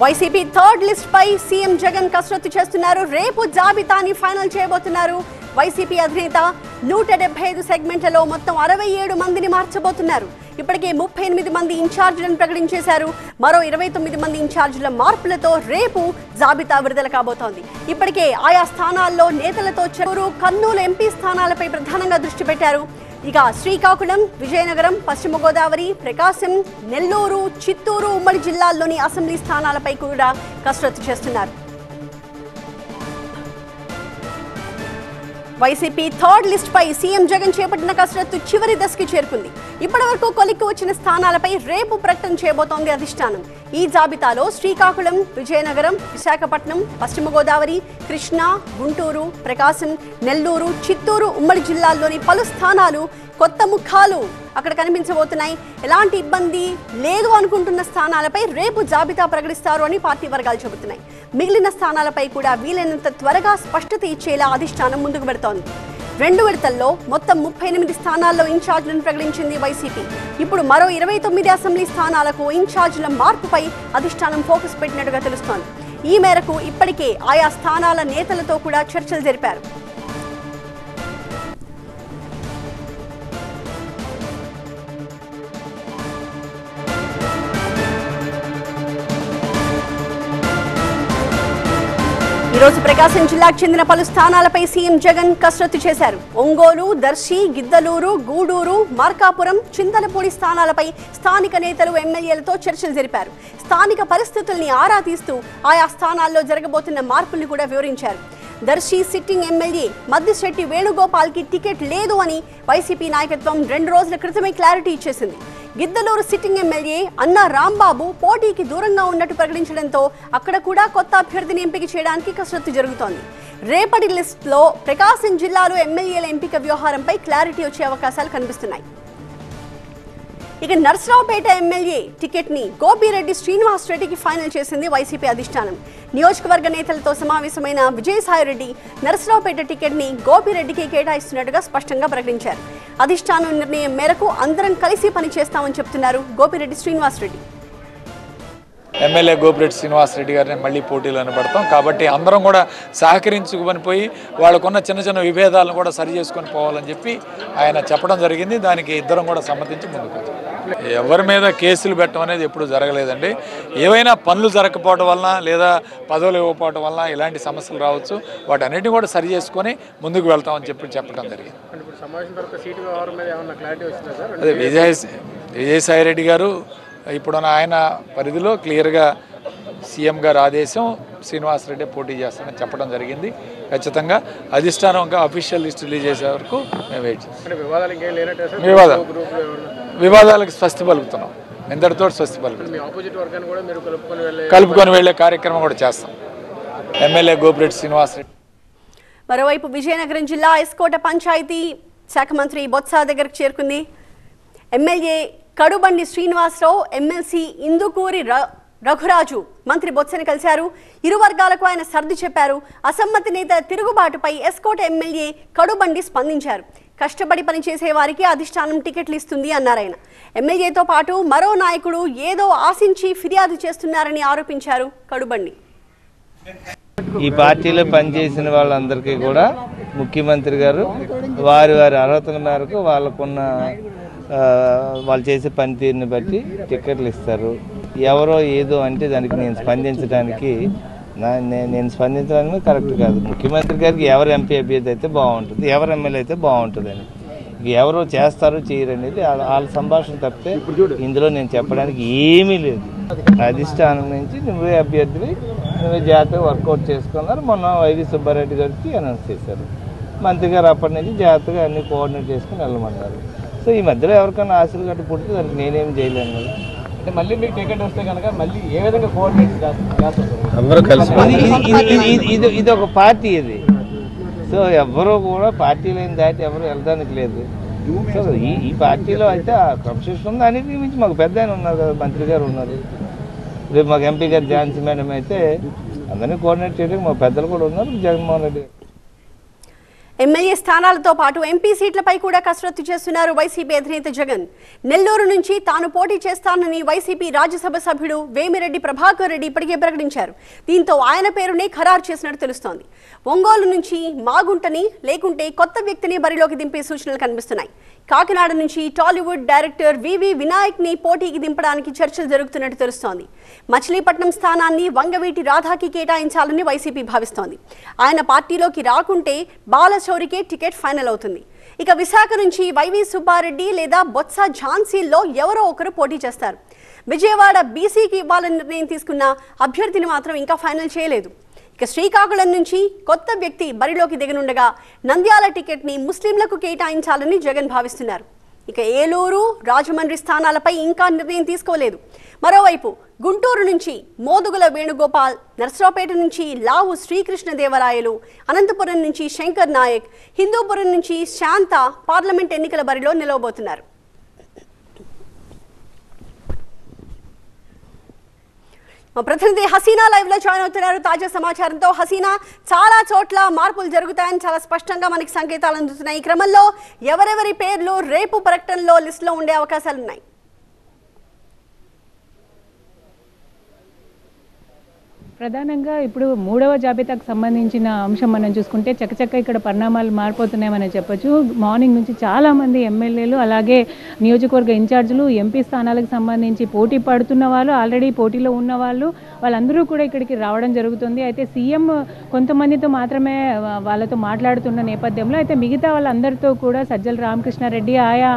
YCP third list పై CM Jagan కసరత్తు చేస్తున్నారు. రేపు జాబితాని ఫైనల్ చేయబోతున్నారు. వైసీపీ అధినేత 175 సెగ్మెంట్లలో మొత్తం 67 మందిని మార్చబోతున్నారు. ఇప్పటికే 38 మంది ఇన్ఛార్జీలను ప్రకటించేశారు. మరో 29 మంది ఇన్ఛార్జీల మార్పులతో రేపు జాబితా విడుదల కాబోతోంది. ఇప్పటికే ఆయా స్థానాల్లో నేతలతో చెరూరు, కర్నూలు ఎంపీ స్థానాలపై ప్రధానంగా దృష్టి పెట్టారు. ఇక శ్రీకాకుళం, విజయనగరం, పశ్చిమ గోదావరి, ప్రకాశం, నెల్లూరు, చిత్తూరు ఉమ్మడి జిల్లాల్లోని అసెంబ్లీ స్థానాలపై కూడా కసరత్తు చేస్తున్నారు. వైసీపీ థర్డ్ లిస్ట్ పై సీఎం జగన్ చేపట్టిన కసరత్తు చివరి దశకి చేరుకుంది. ఇప్పటి వరకు కొలిక్కి వచ్చిన స్థానాలపై రేపు ప్రకటన చేయబోతోంది అధిష్టానం. ఈ జాబితాలో శ్రీకాకుళం, విజయనగరం, విశాఖపట్నం, పశ్చిమ గోదావరి, కృష్ణా, గుంటూరు, ప్రకాశం, నెల్లూరు, చిత్తూరు ఉమ్మడి జిల్లాల్లోని పలు స్థానాలు కొత్త ముఖాలు అక్కడ కనిపించబోతున్నాయి. ఎలాంటి ఇబ్బంది లేదు అనుకుంటున్న స్థానాలపై రేపు జాబితా ప్రకటిస్తారు అని పార్టీ వర్గాలు చెబుతున్నాయి. మిగిలిన స్థానాలపై కూడా వీలైనంత త్వరగా స్పష్టత ఇచ్చేలా అధిష్టానం ముందుకు పెడుతోంది. 2 విడతల్లో మొత్తం 38 స్థానాల్లో ఇన్ఛార్జీలను ప్రకటించింది వైసీపీ. ఇప్పుడు మరో 29 అసెంబ్లీ స్థానాలకు ఇన్ఛార్జీల మార్పుపై అధిష్టానం ఫోకస్ పెట్టినట్టుగా తెలుస్తోంది. ఈ మేరకు ఇప్పటికే ఆయా స్థానాల నేతలతో కూడా చర్చలు జరిపారు. ఈరోజు ప్రకాశం జిల్లాకు చెందిన పలు స్థానాలపై సీఎం జగన్ కసరత్తు చేశారు. ఒంగోలు, దర్శి, గిద్దలూరు, గూడూరు, మార్కాపురం, చింతలపూడి స్థానాలపై స్థానిక నేతలు, ఎమ్మెల్యేలతో చర్చలు జరిపారు. స్థానిక పరిస్థితుల్ని ఆరా తీస్తూ ఆయా స్థానాల్లో జరగబోతున్న మార్పుల్ని కూడా వివరించారు. దర్శి సిట్టింగ్ ఎమ్మెల్యే మద్దిశెట్టి వేణుగోపాల్కి టికెట్ లేదు అని వైసీపీ నాయకత్వం 2 రోజుల క్రితమే క్లారిటీ ఇచ్చేసింది. గిద్దలూరు సిట్టింగ్ ఎమ్మెల్యే అన్న రాంబాబు పోటీకి దూరంగా ఉన్నట్టు ప్రకటించడంతో అక్కడ కూడా కొత్త అభ్యర్థిని ఎంపిక చేయడానికి కసరత్తు జరుగుతోంది. రేపటి లిస్టులో ప్రకాశం జిల్లాలో ఎమ్మెల్యేల ఎంపిక వ్యవహారంపై క్లారిటీ వచ్చే అవకాశాలు కనిపిస్తున్నాయి. ఇక నర్సరావుపేట ఎమ్మెల్యే టికెట్ ని గోపిరెడ్డి శ్రీనివాస్ రెడ్డికి ఫైనల్ చేసింది వైసీపీ అధిష్టానం. నియోజకవర్గ నేతలతో సమావేశమైన విజయసాయిరెడ్డి నర్సరావుపేట టికెట్ ని గోపిరెడ్డికి కేటాయిస్తున్నట్టుగా స్పష్టంగా ప్రకటించారు. అధిష్టానం నిర్ణయం మేరకు అందరం కలిసి పనిచేస్తామని చెప్తున్నారు గోపిరెడ్డి శ్రీనివాస్ రెడ్డి. ఎమ్మెల్యే గోపిరెడ్డి శ్రీనివాస్ రెడ్డి గారిని మళ్ళీ పోటీలో నిలబడతాం కాబట్టి అందరం కూడా సహకరించుకొని పోయి వాళ్ళకున్న చిన్న చిన్న విభేదాలను కూడా సరి చేసుకొని పోవాలని చెప్పి ఆయన చెప్పడం జరిగింది. దానికి ఇద్దరం కూడా సమ్మతించి ముందుకు వచ్చాం. ఎవరి మీద కేసులు పెట్టడం అనేది ఎప్పుడు జరగలేదండి. ఏవైనా పనులు జరగకపోవడం వలన లేదా పదవులు ఇవ్వకపోవడం వలన ఇలాంటి సమస్యలు రావచ్చు. వాటన్నిటిని కూడా సరి చేసుకొని ముందుకు వెళ్తామని చెప్పి చెప్పడం జరిగింది. అదే విజయసాయిరెడ్డి గారు ఇప్పుడున్న ఆయన పరిధిలో క్లియర్గా సీఎం గారు ఆదేశం శ్రీనివాసరెడ్డి పోటీ చేస్తానని చెప్పడం జరిగింది. ఖచ్చితంగా అధిష్టానం ఇంకా అఫీషియల్ లిస్ట్ రిలీజ్ చేసే వరకు మేము వెయిట్ చేస్తాం. వివాదాలకు స్వస్తి పలుకుతున్నాం. ఇందరితో స్వస్తి పలుకుతున్నాం. కలుపుకొని వెళ్లే కార్యక్రమం కూడా చేస్తాం. ఎమ్మెల్యే గోపిరెడ్డి శ్రీనివాసరెడ్డి. మరోవైపు విజయనగరం జిల్లా ఎస్కోట పంచాయతీ శాఖ మంత్రి బొత్స దగ్గరకు చేరుకుంది. ఎమ్మెల్యే కడుబండి శ్రీనివాసరావు, ఎమ్మెల్సీ ఇందుకూరి రఘురాజు మంత్రి బొత్సని కలిశారు. ఇరు వర్గాలకు ఆయన సర్ది చెప్పారు. అసమ్మతి నేత తిరుగుబాటుపై ఎస్కోట ఎమ్మెల్యే కడుబండి స్పందించారు. కష్టపడి పనిచేసే వారికి అధిష్టానం టికెట్లు ఇస్తుంది అన్నారాయన. ఎమ్మెల్యేతో పాటు మరో నాయకుడు ఏదో ఆశించి ఫిర్యాదు చేస్తున్నారని ఆరోపించారు కడుబండి. ఈ పార్టీలో పనిచేసిన వాళ్ళందరికీ కూడా ముఖ్యమంత్రి గారు వారి వారి అర్హతల మేరకు వాళ్ళకున్న వాళ్ళు చేసే పనితీరుని బట్టి టికెట్లు ఇస్తారు. ఎవరో ఏదో అంటే దానికి నేను స్పందించడానికి కరెక్ట్ కాదు. ముఖ్యమంత్రి గారికి ఎవరు ఎంపీ అభ్యర్థి అయితే బాగుంటుంది, ఎవరు ఎమ్మెల్యే అయితే బాగుంటుందని. ఎవరో చేస్తారు చేయరు అనేది వాళ్ళ సంభాషణ తప్పితే ఇందులో నేను చెప్పడానికి ఏమీ లేదు. అధిష్టానం నుంచి నువ్వే అభ్యర్థివి, నువ్వే జాగ్రత్తగా వర్కౌట్ చేసుకున్నారు. మొన్న వైవి సుబ్బారెడ్డి గారికి అనౌన్స్ చేశారు. మంత్రి గారు అప్పటి నుంచి జాగ్రత్తగా అన్ని కోఆర్డినేట్ చేసుకుని వెళ్ళమన్నారు. సో ఈ మధ్యలో ఎవరికైనా ఆశలు గట్టి పుడితే దానికి నేనేం చేయలేను కదా. అంటే మళ్ళీ మీకు టికెట్ వస్తే కనుక మళ్ళీ ఏ విధంగా కోఆర్డినేట్ ఇది ఒక పార్టీ ఇది. సో ఎవరు కూడా పార్టీలను దాటి ఎవరు వెళ్ళడానికి లేదు. సో ఈ పార్టీలో అయితే ఆ క్రమశిక్షణ ఉంది. అన్నిటి మించి మాకు పెద్ద ఆయన ఉన్నారు కదా, మంత్రి గారు ఉన్నారు. రేపు మాకు ఎంపీ గారు ఝాన్సీ మేడం అయితే అందరినీ కోఆర్డినేట్ చేయడానికి మా పెద్దలు కూడా ఉన్నారు. జగన్మోహన్ రెడ్డి ఎమ్మెల్యే స్థానాలతో పాటు ఎంపీ సీట్లపై కూడా కసరత్తు చేస్తున్నారు వైసీపీ అధినేత జగన్. నెల్లూరు నుంచి తాను పోటీ చేస్తానని వైసీపీ రాజ్యసభ సభ్యుడు వేమిరెడ్డి ప్రభాకర్ రెడ్డి ఇప్పటికే ప్రకటించారు. దీంతో ఆయన పేరునే ఖరారు చేసినట్టు తెలుస్తోంది. ఒంగోలు నుంచి మాగుంటని లేకుంటే కొత్త వ్యక్తిని బరిలోకి దింపే సూచనలు కనిపిస్తున్నాయి. కాకినాడ నుంచి టాలీవుడ్ డైరెక్టర్ వివి వినాయక్ ని పోటీకి దింపడానికి చర్చలు జరుగుతున్నట్టు తెలుస్తోంది. మచిలీపట్నం స్థానాన్ని వంగవీటి రాధాకి కేటాయించాలని వైసీపీ భావిస్తోంది. ఆయన పార్టీలోకి రాకుంటే బాలశౌరికే టికెట్ ఫైనల్ అవుతుంది. ఇక విశాఖ నుంచి వైవి సుబ్బారెడ్డి లేదా బొత్స ఝాన్సీల్లో ఎవరో ఒకరు పోటీ చేస్తారు. విజయవాడ బీసీకి ఇవ్వాలని నిర్ణయం తీసుకున్న అభ్యర్థిని మాత్రం ఇంకా ఫైనల్ చేయలేదు. ఇక శ్రీకాకుళం నుంచి కొత్త వ్యక్తి బరిలోకి దిగనుండగా నంద్యాల టికెట్ ని ముస్లింలకు కేటాయించాలని జగన్ భావిస్తున్నారు. ఇక ఏలూరు, రాజమండ్రి స్థానాలపై ఇంకా నిర్ణయం తీసుకోలేదు. మరోవైపు గుంటూరు నుంచి మోదుగుల వేణుగోపాల్, నర్సరావుపేట నుంచి లావు శ్రీకృష్ణదేవరాయలు, అనంతపురం నుంచి శంకర్ నాయక్, హిందూపురం నుంచి శాంత పార్లమెంట్ ఎన్నికల బరిలో నిలవబోతున్నారు. మా ప్రతినిధి హసీనా లైవ్ లో జాయిన్ అవుతున్నారు తాజా సమాచారంతో. హసీనా, చాలా చోట్ల మార్పులు జరుగుతాయని చాలా స్పష్టంగా మనకి సంకేతాలు అందుతున్నాయి. ఈ క్రమంలో ఎవరెవరి పేర్లు రేపు ప్రకటనలో లిస్టులో ఉండే అవకాశాలున్నాయి? ప్రధానంగా ఇప్పుడు 3వ జాబితాకు సంబంధించిన అంశం మనం చూసుకుంటే చకచక్క ఇక్కడ పరిణామాలు మారిపోతున్నాయని చెప్పొచ్చు. మార్నింగ్ నుంచి చాలామంది ఎమ్మెల్యేలు అలాగే నియోజకవర్గ ఇన్ఛార్జీలు ఎంపీ స్థానాలకు సంబంధించి పోటీ పడుతున్న వాళ్ళు, ఆల్రెడీ పోటీలో ఉన్న వాళ్ళందరూ కూడా ఇక్కడికి రావడం జరుగుతుంది. అయితే సీఎం కొంతమందితో మాత్రమే వాళ్ళతో మాట్లాడుతున్న నేపథ్యంలో అయితే మిగతా వాళ్ళందరితో కూడా సజ్జల రామకృష్ణారెడ్డి, ఆయా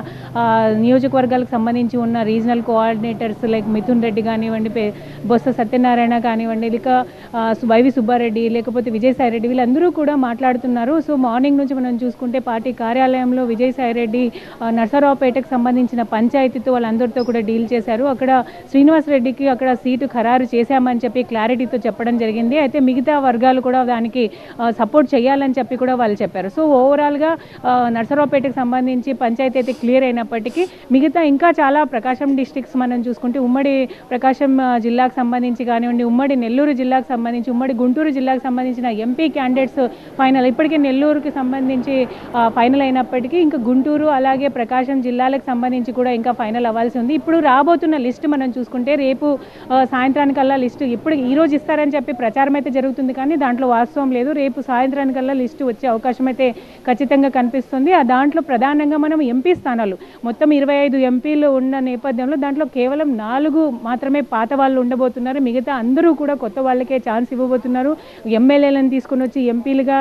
నియోజకవర్గాలకు సంబంధించి ఉన్న regional coordinators like Mithun Reddy కానివ్వండి, బొత్స సత్యనారాయణ కానివ్వండి, ఇక వైవి సుబ్బారెడ్డి లేకపోతే విజయసాయిరెడ్డి వీళ్ళందరూ కూడా మాట్లాడుతున్నారు. సో మార్నింగ్ నుంచి మనం చూసుకుంటే పార్టీ కార్యాలయంలో విజయసాయిరెడ్డి నర్సరావుపేటకు సంబంధించిన పంచాయతీతో వాళ్ళందరితో కూడా డీల్ చేశారు. అక్కడ శ్రీనివాసరెడ్డికి అక్కడ సీటు ఖరారు చేశామని చెప్పి క్లారిటీతో చెప్పడం జరిగింది. అయితే మిగతా వర్గాలు కూడా దానికి సపోర్ట్ చేయాలని చెప్పి కూడా వాళ్ళు చెప్పారు. సో ఓవరాల్గా నర్సరావుపేటకు సంబంధించి పంచాయతీ అయితే క్లియర్ అయినప్పటికీ మిగతా ఇంకా చాలా ప్రకాశం డిస్ట్రిక్ట్స్ మనం చూసుకుంటే ఉమ్మడి ప్రకాశం జిల్లాకు సంబంధించి కానివ్వండి, ఉమ్మడి నెల్లూరు జిల్లాకు సంబంధించి, ఉమ్మడి గుంటూరు జిల్లాకు సంబంధించిన ఎంపీ క్యాండిడేట్స్ ఫైనల్ ఇప్పటికే నెల్లూరుకి సంబంధించి ఫైనల్ అయినప్పటికీ ఇంకా గుంటూరు అలాగే ప్రకాశం జిల్లాలకు సంబంధించి కూడా ఇంకా ఫైనల్ అవ్వాల్సి ఉంది. ఇప్పుడు రాబోతున్న లిస్టు మనం చూసుకుంటే రేపు సాయంత్రానికల్లా లిస్టు ఇప్పుడు ఈరోజు ఇస్తారని చెప్పి ప్రచారం అయితే జరుగుతుంది, కానీ దాంట్లో వాస్తవం లేదు. రేపు సాయంత్రానికల్లా లిస్టు వచ్చే అవకాశం అయితే ఖచ్చితంగా కనిపిస్తుంది. ఆ దాంట్లో ప్రధానంగా మనం ఎంపీ స్థానాలు మొత్తం 25 ఎంపీలు ఉన్న నేపథ్యంలో దాంట్లో కేవలం 4 మాత్రమే పాత వాళ్ళు ఉండబోతున్నారు. మిగతా అందరూ కూడా కొత్త వాళ్ళకే ఛాన్స్ ఇవ్వబోతున్నారు. ఎమ్మెల్యేలను తీసుకుని వచ్చి ఎంపీలుగా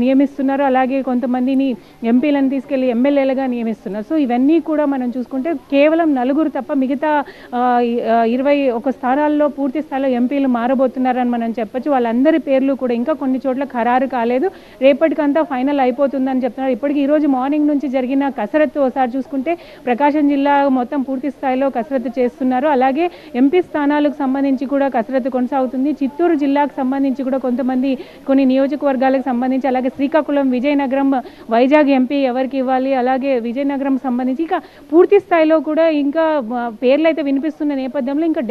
నియమిస్తున్నారు, అలాగే కొంతమందిని ఎంపీలను తీసుకెళ్లి ఎమ్మెల్యేలుగా నియమిస్తున్నారు. సో ఇవన్నీ కూడా మనం చూసుకుంటే కేవలం 4 తప్ప మిగతా 21 స్థానాల్లో పూర్తి స్థాయిలో ఎంపీలు మారబోతున్నారని మనం చెప్పొచ్చు. వాళ్ళందరి పేర్లు కూడా ఇంకా కొన్ని చోట్ల ఖరారు కాలేదు, రేపటికంతా ఫైనల్ అయిపోతుందని చెప్తున్నారు. ఇప్పటికీ ఈరోజు మార్నింగ్ నుంచి జరిగిన కసరత్తు ఒకసారి చూసుకుంటే ప్రకాశం జిల్లా మొత్తం పూర్తి స్థాయిలో కసరత్తు చేస్తున్నారు. అలాగే ఎంపీ స్థానాలకు సంబంధించి కూడా కసరత్తు కొనసాగుతుంది. చిత్తూరు జిల్లాకు సంబంధించి కూడా కొంతమంది కొన్ని నియోజకవర్గాలకు సంబంధించి, అలాగే శ్రీకాకుళం, విజయనగరం, వైజాగ్ ఎంపీ ఎవరికి ఇవ్వాలి, అలాగే విజయనగరం సంబంధించి ఇక పూర్తి స్థాయిలో కూడా ఇంకా పేర్లు అయితే వినిపిస్తున్న నేపథ్యంలో ఇంకా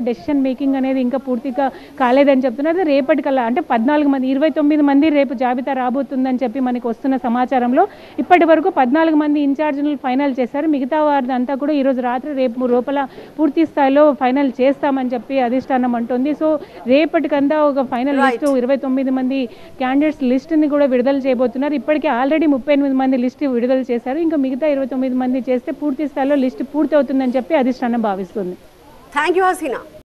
డెసిషన్ మేకింగ్ అనేది ఇంకా పూర్తిగా కాలేదని చెప్తున్నారు. రేపటికల్లా అంటే 14 మంది 29 మంది రేపు జాబితా రాబోతుందని చెప్పి మనకి వస్తున్న సమాచారంలో ఇప్పటి వరకు 14 మంది ఇన్ఛార్జీలు ఫైనల్ చేశారు. మిగతా వారిదంతా కూడా ఈరోజు రాత్రి రేపు లోపల పూర్తి స్థాయిలో ఫైనల్ చేస్తామని చెప్పి అధిష్టానం అంటుంది. సో రేపటికంతా ఒక ఫైనల్ లిస్టు 29 మంది క్యాండిడేట్స్ లిస్టుని కూడా విడుదల చేయబోతున్నారు. ఇప్పటికే ఆల్రెడీ 38 మంది లిస్టు విడుదల చేశారు. ఇంకా మిగతా 29 మంది చేస్తే పూర్తి స్థాయిలో లిస్టు పూర్తి అవుతుందని చెప్పి అధిష్టానం భావిస్తుంది. Thank you Hasina.